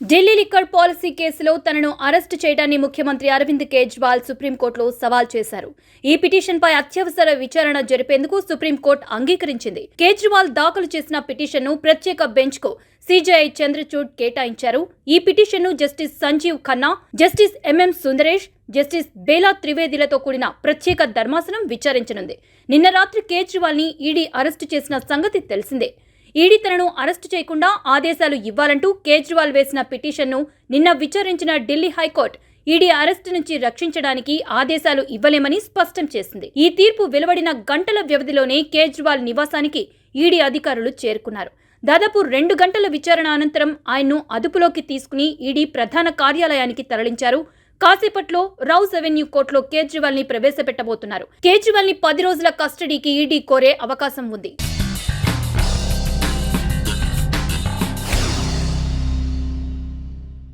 Delhi liquor policy కేసులో తనను arrest చేయడాన్ని ముఖ్యమంత్రి అరవింద్ కేజ్రీవాల్ సుప్రీంకోర్టులో సవాల్ చేశారు. ఈ పిటిషన్పై అత్యవసర విచారణ జరిపేందుకు సుప్రీంకోర్టు అంగీకరించింది. కేజ్రీవాల్ దాఖలు చేసిన పిటిషన్ను ప్రత్యేక బెంచ్కు సిజేఐ చంద్రచూడ్ కేటాయించారు. ఈ పిటిషన్ను justice Sanjiv Khanna, justice M M Sundaresh, justice Bela త్రివేదిలతో కూడిన ప్రత్యేక ధర్మాసనం విచారించనుంది. నిన్న రాత్రి కేజ్రీవాల్ని ఈడీ అరెస్టు చేసిన సంగతి తెలిసిందే. ఈడీ తనను అరెస్టు చేయకుండా ఆదేశాలు ఇవ్వాలంటూ కేజ్రీవాల్ వేసిన పిటిషన్ను నిన్న విచారించిన ఢిల్లీ హైకోర్టు ఈడీ అరెస్టు నుంచి రక్షించడానికి ఆదేశాలు ఇవ్వలేమని స్పష్టం చేసింది. ఈ తీర్పు వెలువడిన గంటల వ్యవధిలోనే కేజ్రీవాల్ నివాసానికి ఈడీ అధికారులు చేరుకున్నారు. దాదాపు 2 గంటల విచారణ అనంతరం ఆయన్ను అదుపులోకి తీసుకుని ఈడీ ప్రధాన కార్యాలయానికి తరలించారు. కాసేపట్లో రౌస్ అవెన్యూ కోర్టులో కేజ్రీవాల్ ని ప్రవేశపెట్టబోతున్నారు. కేజ్రీవాల్ ని 10 రోజుల కస్టడీకి ఈడీ కోరే అవకాశం ఉంది.